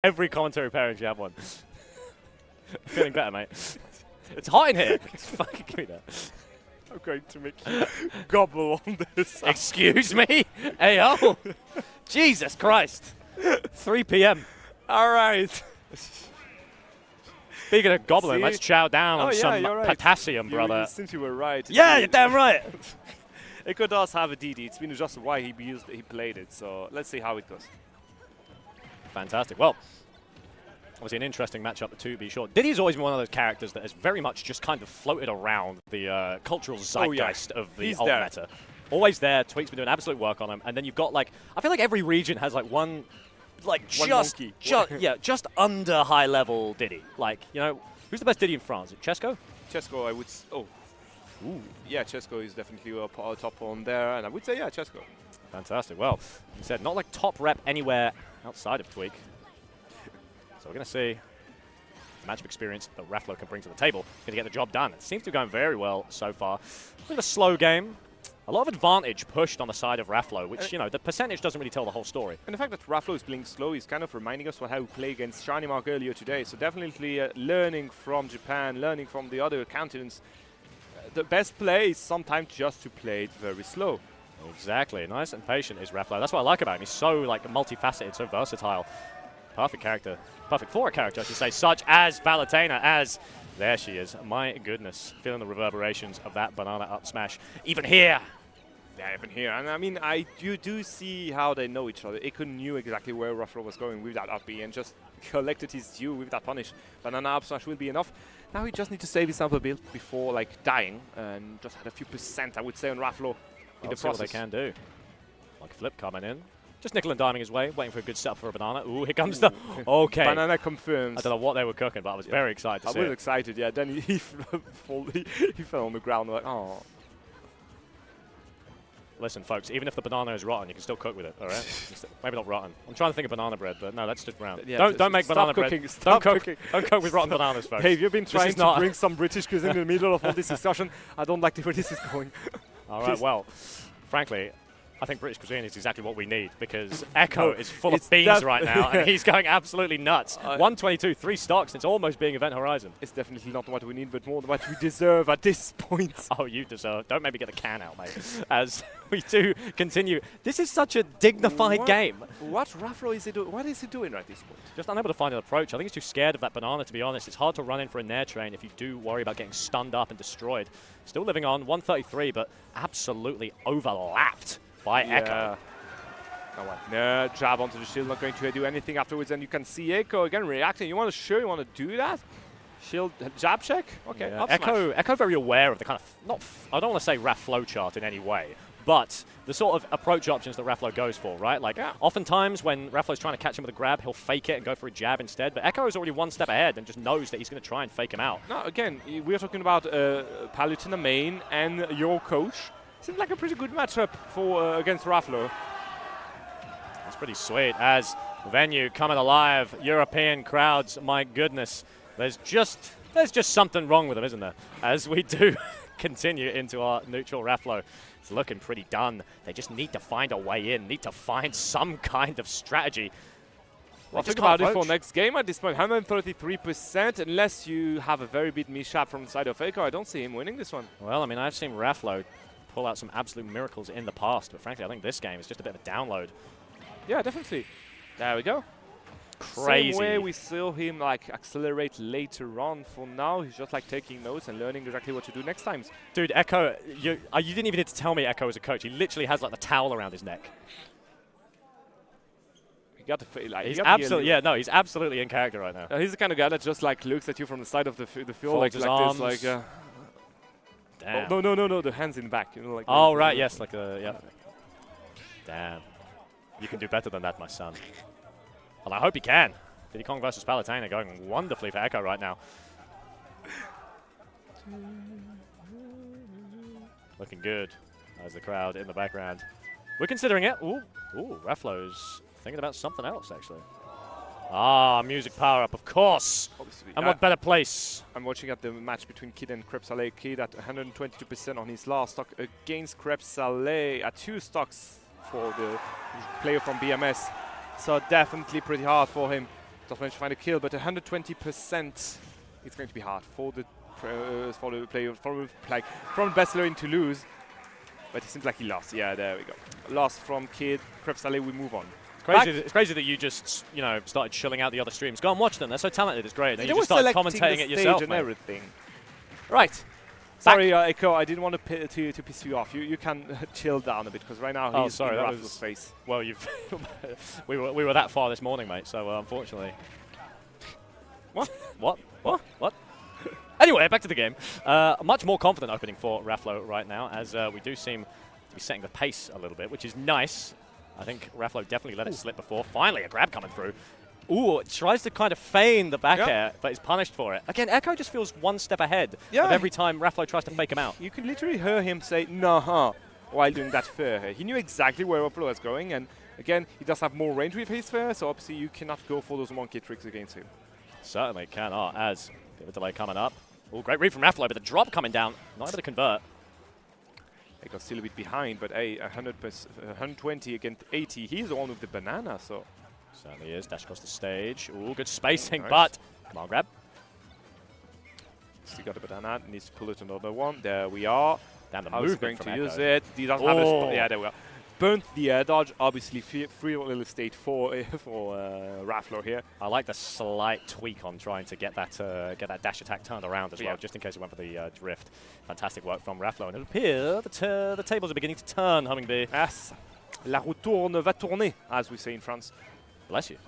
Every commentary pairing should have one. Feeling better, mate. It's hot in here. Fucking give me that. I'm going to make you gobble on this. Excuse me? Ayo. Jesus Christ. 3 p.m. All right. Speaking of gobbling, See? let's chow down on some you're right. potassium, brother. Since you were right. Yeah, you're damn right. Echo does have a Diddy. It's been just why he played it. So let's see how it goes. Fantastic. Well, obviously an interesting matchup to be sure. Diddy's always been one of those characters that has very much just kind of floated around the cultural zeitgeist of the alt meta. Always there. Tweak's been doing absolute work on him. And then you've got, like, I feel like every region has, like, one, like, just under high-level Diddy. Like, you know, who's the best Diddy in France? Is it Chesco? Chesco, I would ooh. Yeah, Chesco is definitely a top one there. And I would say, yeah, Chesco. Fantastic. Well, you said not, like, top rep anywhere outside of Tweak. So we're going to see the match of experience that Raflow can bring to the table. Going to get the job done. It seems to be going very well so far. A bit of a slow game. A lot of advantage pushed on the side of Raflow, which, you know, the percentage doesn't really tell the whole story. And the fact that Raflow is playing slow is kind of reminding us how we played against Shiny Mark earlier today. So definitely learning from Japan, learning from the other continents. The best play is sometimes just to play it very slow. Exactly. Nice and patient is Raflow. That's what I like about him. He's so, like, multifaceted, so versatile. Perfect character. Perfect for a character, I should say, such as Palutena, as... There she is. My goodness. Feeling the reverberations of that banana up smash. Even here. Yeah, even here. And I mean, you do see how they know each other. Eko knew exactly where Raflow was going with that up B and just collected his due with that punish. Banana up smash will be enough. Now he just needs to save his sample build before, like, dying. And just had a few percent, I would say, on Raflow in the process. What they can do. Like flip coming in. Just nickel and diming his way, waiting for a good setup for a banana. Ooh, here comes the... Okay. Banana confirms. I don't know what they were cooking, but I was very excited to see I was it. excited, yeah. Then he fell on the ground like, oh. Listen, folks, even if the banana is rotten, you can still cook with it, all right? Maybe not rotten. I'm trying to think of banana bread, but no, that's just brown. Yeah, don't make banana bread. Don't cook with rotten bananas, folks. Hey, you've been trying to bring some British cuisine in the middle of all this discussion. I don't like where this is going. All right, well, frankly, I think British cuisine is exactly what we need because Echo is full of beans right now and he's going absolutely nuts. 122, 3 stocks, it's almost being Event Horizon. It's definitely not what we need, but more what we deserve at this point. Oh, you deserve. Don't maybe get the can out, mate. As we do continue. This is such a dignified game. What Raflow is he doing? What is he doing right at this point? Just unable to find an approach. I think he's too scared of that banana, to be honest. It's hard to run in for a Nair train if you do worry about getting stunned up and destroyed. Still living on 133, but absolutely overlapped by Echo. No, jab onto the shield, not going to do anything afterwards, and you can see Echo again reacting. You want to show, you want to do that? Shield, jab check? Okay, yeah. Echo very aware of the kind of, I don't want to say Raflow chart in any way, but the sort of approach options that Raflow goes for, right? Like, oftentimes when Raflow's trying to catch him with a grab, he'll fake it and go for a jab instead, but Echo is already one step ahead and just knows that he's going to try and fake him out. No, again, we're talking about Palutena main and your coach. Seems like a pretty good matchup for against Raflow. That's pretty sweet. As venue coming alive, European crowds, my goodness. There's just something wrong with them, isn't there? As we do continue into our neutral Raflow. It's looking pretty done. They just need to find a way in, need to find some kind of strategy. Well, think about it for next game at this point. 133%, unless you have a very big mishap from the side of Echo. I don't see him winning this one. Well, I mean, I've seen Raflow pull out some absolute miracles in the past, but frankly, I think this game is just a bit of a download. Yeah, definitely. There we go. Crazy. Same way we saw him like accelerate later on. For now, he's just like taking notes and learning exactly what to do next time. Dude, Echo, you didn't even need to tell me Echo is a coach. He literally has like the towel around his neck. You got to feel like he's absolutely he's absolutely in character right now. He's the kind of guy that just like looks at you from the side of the field, folds his arms. This, like. Damn. Oh, no, the hands in the back. You know, like. Oh right, yes, like yeah. Damn. You can do better than that, my son. And I hope he can. Diddy Kong versus Palutena going wonderfully for Echo right now. Looking good as the crowd in the background. We're considering it. Ooh, Raflow's thinking about something else, actually. Ah, music power-up, of course. Obviously. And what better place? I'm watching at the match between Kid and Crep Saleh. Kid at 122% on his last stock against Crep Saleh at 2 stocks for the player from BMS. So definitely pretty hard for him. Just managed to find a kill, but 120%. It's going to be hard for the player from Bessler in Toulouse. But it seems like he lost. Yeah, there we go. Lost from Kid. Crep Saleh, we move on. It's crazy that you just, started chilling out the other streams. Go and watch them. They're so talented. It's great. And you just started commentating it yourself, and everything. Right. Sorry, Echo, I didn't want to piss you off. You can chill down a bit, because right now he's in Raflow's face. Well, we were that far this morning, mate, so unfortunately. What? Anyway, back to the game. A much more confident opening for Raflow right now, as we do seem to be setting the pace a little bit, which is nice. I think Raflow definitely let it slip before. Finally, a grab coming through. Ooh, it tries to kind of feign the back air, but is punished for it. Again, Echo just feels one step ahead of every time Raflow tries to fake him out. You can literally hear him say, nah, while doing that fair. He knew exactly where Raflow was going, and again, he does have more range with his fair, so obviously you cannot go for those monkey tricks against him. Certainly cannot, as a bit of a delay coming up. Oh, great read from Raflow, but the drop coming down, not able to convert. They got still a bit behind, but 120 against 80. He's the one with the banana, so. Certainly is. Dash across the stage. Ooh, good spacing, nice. But come on, grab. Still got the banana. Needs to pull it another one. There we are. Damn, the How is movement going to Echo. use it? He doesn't have a yeah, there we are. Burnt the air dodge. Obviously, free real estate for Raflow here. I like the slight tweak on trying to get that dash attack turned around as well, just in case it went for the drift. Fantastic work from Raflow. And it appears the tables are beginning to turn, Hummingbee. Yes. La roue tourne va tourner, as we say in France. Bless you.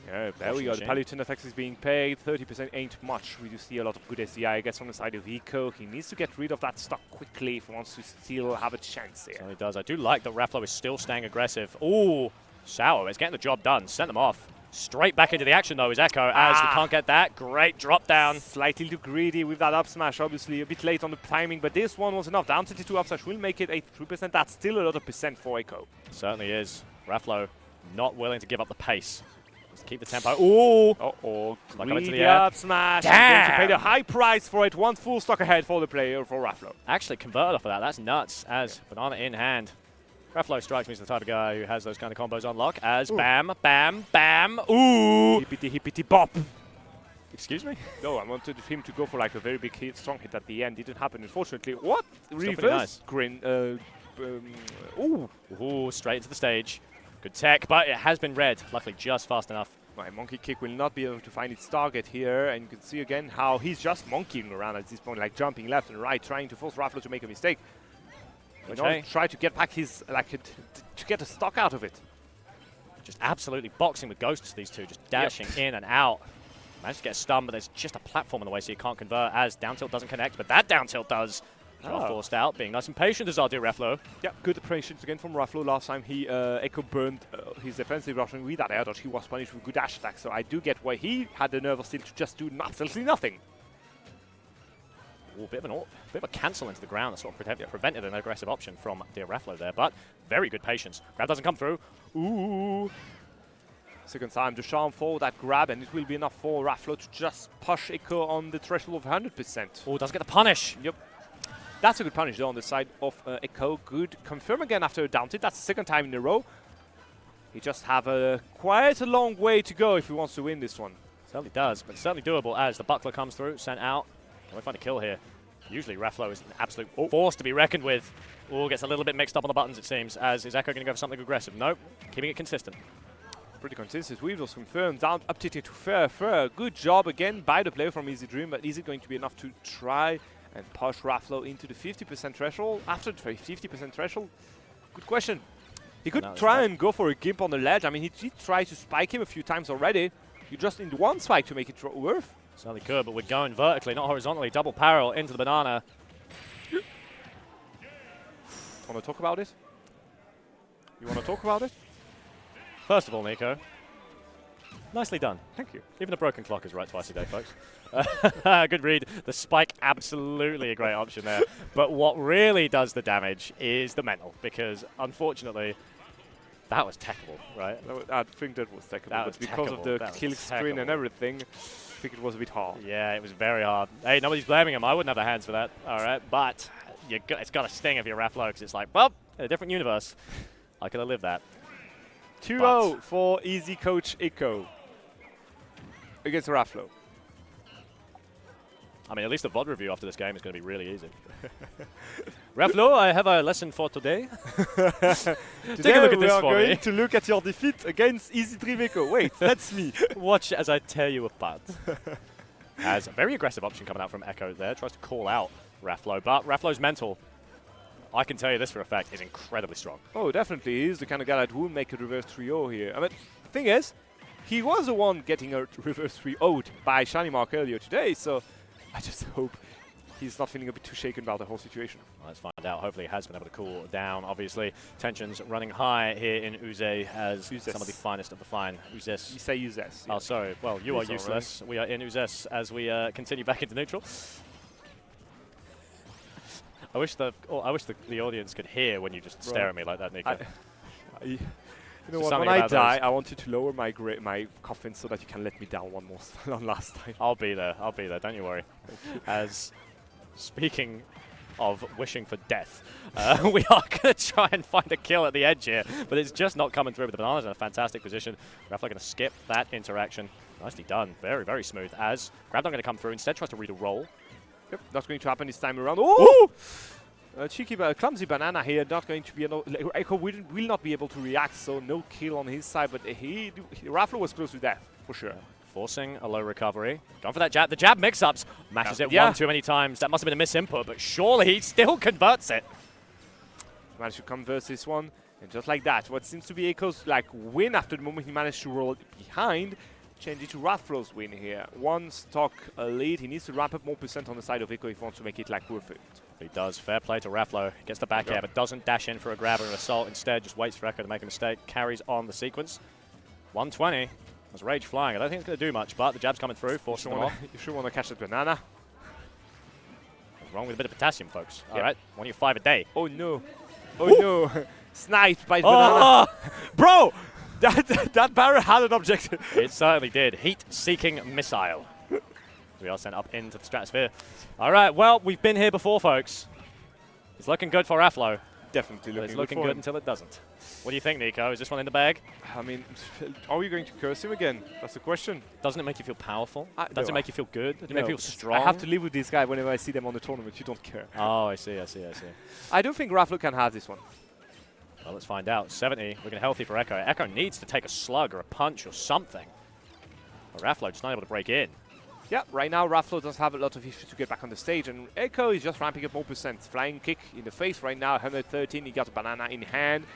There we go. The Palutena effects is being paid. 30% ain't much. We do see a lot of good SDI gets from the side of Eco. He needs to get rid of that stock quickly if he wants to still have a chance here. So he does. I do like that Raflow is still staying aggressive. Ooh, Sour is getting the job done. Sent them off. Straight back into the action, though, is Echo, as he can't get that. Great drop down. Slightly too greedy with that up smash, obviously. A bit late on the timing, but this one was enough. Down 32 up smash will make it 83%. That's still a lot of percent for Echo. Certainly is. Raflow not willing to give up the pace. Just keep the tempo. Ooh! Uh-oh. Greedy up smash. Damn! Going to pay the high price for it. One full stock ahead for the player, for Raflow. Actually converted off of that. That's nuts, as banana in hand. Raflow strikes me as the type of guy who has those kind of combos on lock, as bam, bam, bam, ooh! Hippity bop. Excuse me? No, I wanted him to go for like a very big hit, strong hit at the end. Didn't happen, unfortunately. What? Reverse nice. grin. Ooh, straight into the stage. Good tech, but it has been read. Luckily, just fast enough. My monkey kick will not be able to find its target here, and you can see again how he's just monkeying around at this point, like jumping left and right, trying to force Raflow to make a mistake. Try to get back his, to get a stock out of it. Just absolutely boxing with ghosts, these two, just dashing in and out. Managed to get a stun, but there's just a platform in the way, so you can't convert, as down tilt doesn't connect, but that down tilt does. Forced out, being nice and patient as I'll do Raflow. Yeah, good patience again from Raflow. Last time he Echo burned his defensive Russian with that air dodge. He was punished with good dash attack, so I do get why he had the nerve still to just do absolutely nothing. Ooh, bit of a cancel into the ground that sort of prevented an aggressive option from dear Raflow there, but very good patience. Grab doesn't come through. Ooh. Second time, Duchamp for that grab, and it will be enough for Raflow to just push Echo on the threshold of 100%. Oh, does get the punish. Yep. That's a good punish though on the side of Echo. Good. Confirm again after a down tilt. That's the second time in a row. He just have quite a long way to go if he wants to win this one. Certainly does, but certainly doable as the buckler comes through, sent out. Can we find a kill here? Usually Raflow is an absolute force to be reckoned with. Oh, gets a little bit mixed up on the buttons, it seems, as is Echo going to go for something aggressive? Nope, keeping it consistent. Pretty consistent. Weevils confirmed. Down up to fair. Good job again by the player from Easy Dream, but is it going to be enough to try and push Raflow into the 50% threshold? After the 50% threshold? Good question. He could try and go for a gimp on the ledge. I mean, he did try to spike him a few times already. You just need one spike to make it worth. Certainly could, but we're going vertically, not horizontally. Double parallel into the banana. Want to talk about it? You want to talk about it? First of all, Nico, nicely done. Thank you. Even the broken clock is right twice a day, folks. Good read. The spike, absolutely a great option there. But what really does the damage is the mental, because unfortunately, that was techable, right? I think that was techable, but because of the kill screen and everything, I think it was a bit hard. Yeah, it was very hard. Hey, nobody's blaming him. I wouldn't have the hands for that, all right? But it's got to sting if you're Raflow, because it's like, well, in a different universe, I could have lived that. 2-0 for Easy Coach Echo against Raflow. I mean, at least the VOD review after this game is going to be really easy. Raflow, I have a lesson for today. Take a look at this for me. We are going to look at your defeat against Easy Dream Echo. Wait, that's me. Watch as I tear you apart. As a very aggressive option coming out from Echo there. Tries to call out Raflow, but Raflow's mental, I can tell you this for a fact, is incredibly strong. Oh, definitely. He's the kind of guy that will make a reverse 3-0 here. I mean, the thing is, he was the one getting a reverse 3-0'd by Shiny Mark earlier today, so I just hope he's not feeling a bit too shaken about the whole situation. Well, let's find out. Hopefully he has been able to cool down. Obviously, tensions running high here in Uzes as some of the finest of the fine. Uzes. You say Uzes. Oh, sorry. Well, you are useless. Right. We are in Uzes as we continue back into neutral. I wish the audience could hear when you just stare at me like that, Nico. You know what, when I die, I want you to lower my coffin so that you can let me down one last time. I'll be there. I'll be there. Don't you worry. As speaking of wishing for death, we are going to try and find a kill at the edge here, but it's just not coming through. But the Banana's in a fantastic position. Raflow going to skip that interaction. Nicely done. Very, very smooth. As Grabdon going to come through. Instead tries to read a roll. Yep, not going to happen this time around. Oh! Cheeky, clumsy banana here. Not going to be Echo will not be able to react, so no kill on his side. But Raflow was close to death for sure. Forcing a low recovery. Going for that jab. The jab mix-ups. Mashes it one too many times. That must have been a misinput, but surely he still converts it. Managed to convert this one, and just like that, what seems to be Echo's win after the moment he managed to roll behind. Change it to Raflow's win here. One stock lead. He needs to ramp up more % on the side of Echo if he wants to make it worth it. He does. Fair play to Raflow. Gets the back air, but doesn't dash in for a grab or an assault. Instead, just waits for Echo to make a mistake. Carries on the sequence. 120. There's Rage flying. I don't think it's going to do much, but the jab's coming through, forcing him off. You sure want to catch that banana. What's wrong with a bit of potassium, folks? All right. 1 of 5 a day. Oh, no. Oh, no. Sniped by banana. Bro! That barrel had an objective. It certainly did. Heat-seeking missile. We are sent up into the stratosphere. All right, well, we've been here before, folks. It's looking good for Raflow. Definitely looking good. It's looking good until it doesn't. What do you think, Nico? Is this one in the bag? I mean, are we going to curse him again? That's the question. Doesn't it make you feel powerful? Does it make you feel good? Does it make you feel strong? I have to live with this guy whenever I see them on the tournament. You don't care. Oh, I see. I don't think Raflow can have this one. Well, let's find out. 70, looking healthy for Echo. Echo needs to take a slug or a punch or something. But Raflow just not able to break in. Yeah, right now Raflow does have a lot of issues to get back on the stage, and Echo is just ramping up more %. Flying kick in the face right now, 113. He got a banana in hand.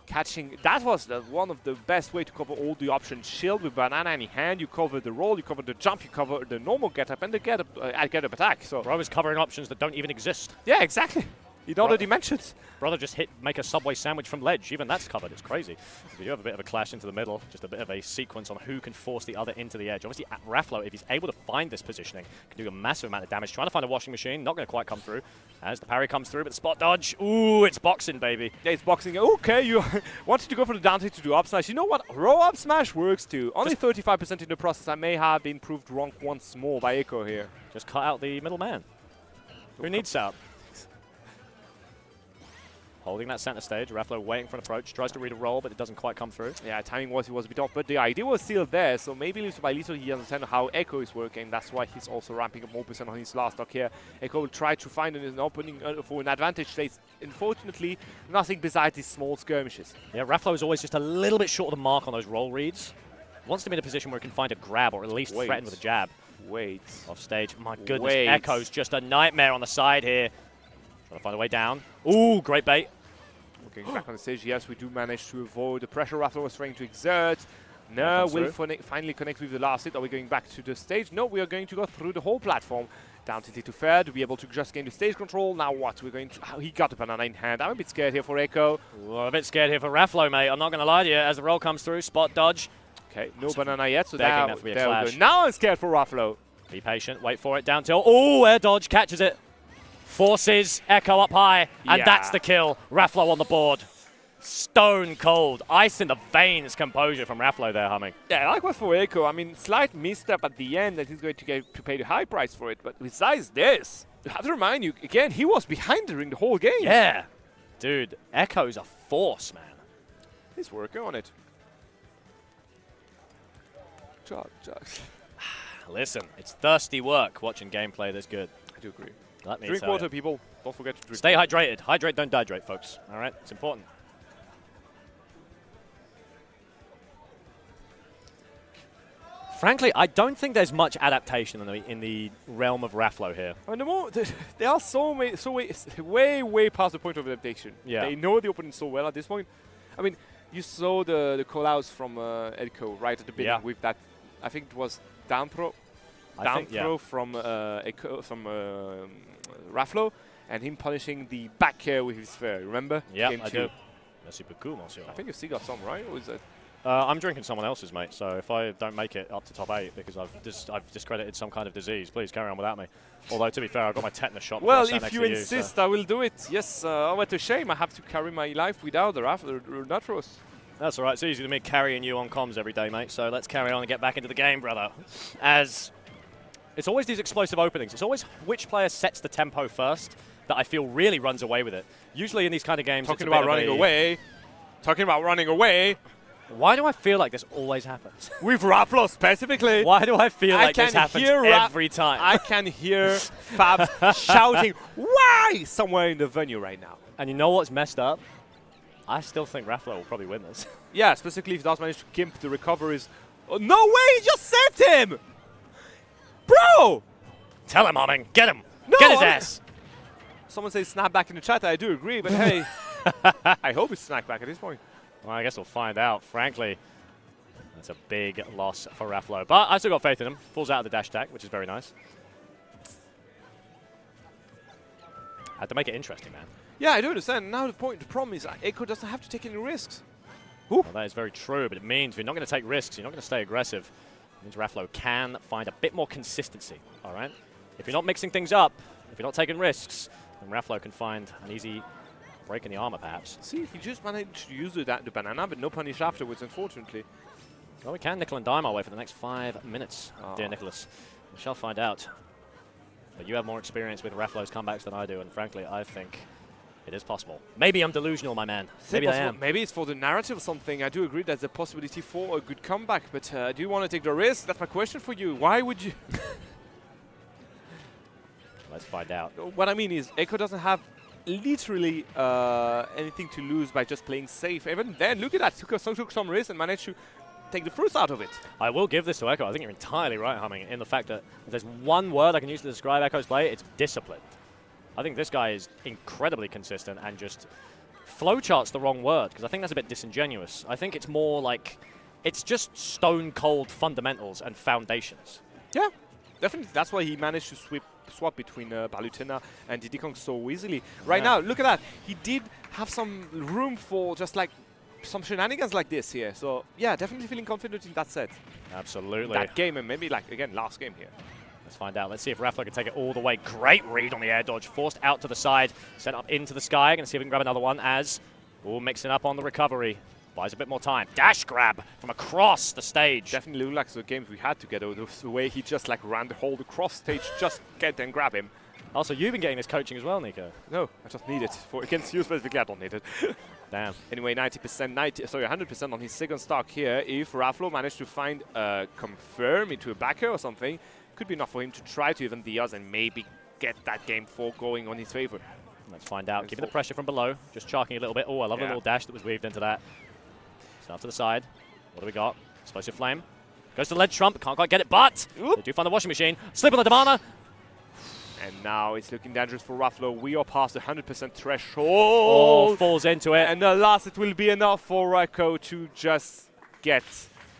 Catching, that was one of the best way to cover all the options. Shield with banana in hand, you cover the roll, you cover the jump, you cover the normal get-up, and the get-up attack. So Bro is covering options that don't even exist. Yeah, exactly. In other dimensions. Brother just make a Subway sandwich from ledge. Even that's covered. It's crazy. We do have a bit of a clash into the middle. Just a bit of a sequence on who can force the other into the edge. Obviously, Raflow, if he's able to find this positioning, can do a massive amount of damage. Trying to find a washing machine. Not going to quite come through. As the parry comes through, but the spot dodge. Ooh, it's boxing, baby. Yeah, it's boxing. Okay, you wanted to go for the down tilt to do up smash. You know what? Roll up smash works too. Only 35% in the process. I may have been proved wrong once more by Echo here. Just cut out the middle man. Who needs that? Holding that center stage, Raflow waiting for an approach, tries to read a roll, but it doesn't quite come through. Yeah, timing-wise, he was a bit off, but the idea was still there, so maybe little by little he understands how Echo is working. That's why he's also ramping up more % on his last stock here. Echo will try to find an opening for an advantage stage. Unfortunately, nothing besides these small skirmishes. Yeah, Raflow is always just a little bit short of the mark on those roll reads. Wants to be in a position where he can find a grab or at least threaten with a jab. Wait. Off stage. My goodness, Echo's just a nightmare on the side here. Trying to find a way down. Ooh, great bait. Looking back on the stage, yes, we do manage to avoid the pressure Raflow was trying to exert. No, we'll finally connect with the last hit. Are we going back to the stage? No, we are going to go through the whole platform. Down to third, to be able to just gain the stage control. Now what? We're going to... he got the banana in hand. I'm a bit scared here for Echo. Well, a bit scared here for Raflow, mate. I'm not going to lie to you. As the roll comes through, spot dodge. Okay, no banana yet, so now, there we go. Now I'm scared for Raflow. Be patient, wait for it, down tilt. Oh, air dodge, catches it. Forces Echo up high, and that's the kill. Raflow on the board. Stone cold. Ice in the veins composure from Raflow there, humming. Yeah, likewise for Echo. I mean, slight misstep at the end that he's going to get to pay the high price for it. But besides this, I have to remind you, again, he was behind during the whole game. Yeah. Dude, Echo's a force, man. He's working on it. Listen, it's thirsty work watching gameplay this good. I do agree. Let me Drink tell water, you. people. Don't forget to drink. Stay hydrated. Hydrate, don't dehydrate, folks. All right? It's important. Frankly, I don't think there's much adaptation in the realm of Raflow here. I mean, they are way past the point of adaptation. Yeah. They know the opponent so well at this point. I mean, you saw the call-outs from Edco right at the beginning with that. I think it was down throw from Raflow, and him punishing the back air with his sphere. Remember? Yeah, Game I 2. do. Merci beaucoup, monsieur. I think you still got some, right? Or is that? I'm drinking someone else's, mate. So if I don't make it up to top 8 because I've discredited some kind of disease, please carry on without me. Although to be fair, I've got my tetanus shot. Well, if you insist, I will do it. Yes, what a shame. I have to carry my life without the Natros. That's all right. It's easy to me carrying you on comms every day, mate. So let's carry on and get back into the game, brother. As it's always these explosive openings. It's always which player sets the tempo first that I feel really runs away with it. Usually in these kind of games, Talking about running away. Why do I feel like this always happens? With Raflow specifically. Why do I feel like this happens every time? I can hear Fab shouting, "Why?" somewhere in the venue right now. And you know what's messed up? I still think Raflow will probably win this. Yeah, specifically if he does manage to gimp the recoveries. Oh, no way! He just saved him! Bro! Tell him, Humming. Get him. No, Get his ass. Someone says snap back in the chat. I do agree, but hey, I hope it's snap back at this point. Well, I guess we'll find out. Frankly, that's a big loss for Raflow. But I still got faith in him. Falls out of the dash attack, which is very nice. Had to make it interesting, man. Yeah, I do understand. Now the problem is Echo doesn't have to take any risks. Well, that is very true, but it means you're not going to take risks. You're not going to stay aggressive. It means Raflow can find a bit more consistency, all right? If you're not mixing things up, if you're not taking risks, then Raflow can find an easy break in the armor, perhaps. See, he just managed to use the banana, but no punish afterwards, unfortunately. Well, we can nickel and dime our way for the next 5 minutes, dear Nicholas. We shall find out. But you have more experience with Raflow's comebacks than I do, and frankly, I think it is possible. Maybe I'm delusional, my man. Maybe I am. Maybe it's for the narrative or something. I do agree there's a possibility for a good comeback, but do you want to take the risk? That's my question for you. Why would you? Let's find out. What I mean is, Echo doesn't have literally anything to lose by just playing safe. Even then, look at that. Took some risk and managed to take the fruits out of it. I will give this to Echo. I think you're entirely right, Humming, in the fact that if there's one word I can use to describe Echo's play, it's disciplined. I think this guy is incredibly consistent and just flowchart's the wrong word because I think that's a bit disingenuous. I think it's more like it's just stone cold fundamentals and foundations. Yeah, definitely. That's why he managed to swap between Palutena and Diddy so easily. Right now, look at that. He did have some room for just like some shenanigans like this here. So yeah, definitely feeling confident in that set. Absolutely. That game and maybe like again last game here. Let's find out. Let's see if Raflow can take it all the way. Great read on the air dodge. Forced out to the side. Sent up into the sky. Going to see if we can grab another one as mixing up on the recovery. Buys a bit more time. Dash grab from across the stage. Definitely looked like the games we had together. The way he just like ran the whole across stage, just get and grab him. Also, you've been getting this coaching as well, Nico. No, I just need it. For against you specifically, I don't need it. Damn. Anyway, 100% on his second stock here. If Raflow managed to find a confirm into a backer or something, could be enough for him to try to even the odds and maybe get that game 4 going on his favor. Let's find out. Keeping the pressure from below. Just charking a little bit. Oh, I love the little dash that was weaved into that. Start to the side. What do we got? Explosive flame. Goes to the ledge trump. Can't quite get it, but they do find the washing machine. Slip on the Damana. And now it's looking dangerous for Raflow. We are past the 100% threshold. Oh, falls into it. And alas, it will be enough for Rako to just get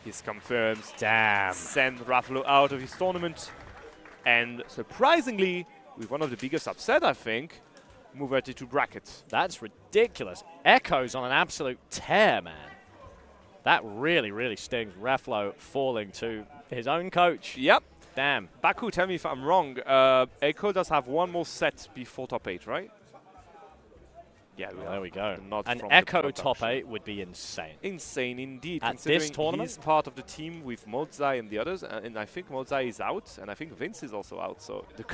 his confirms. Damn. Send Raflow out of his tournament. And surprisingly, with one of the biggest upset, I think, move it to bracket. That's ridiculous. Echo's on an absolute tear, man. That really, really stings. Raflow falling to his own coach. Yep. Damn. Baku, tell me if I'm wrong. Echo does have one more set before top 8, right? Yeah, well, there we go. An Echo top 8 would be insane. Insane indeed. At this tournament? He's part of the team with Mozai and the others, and I think Mozai is out, and I think Vince is also out. So the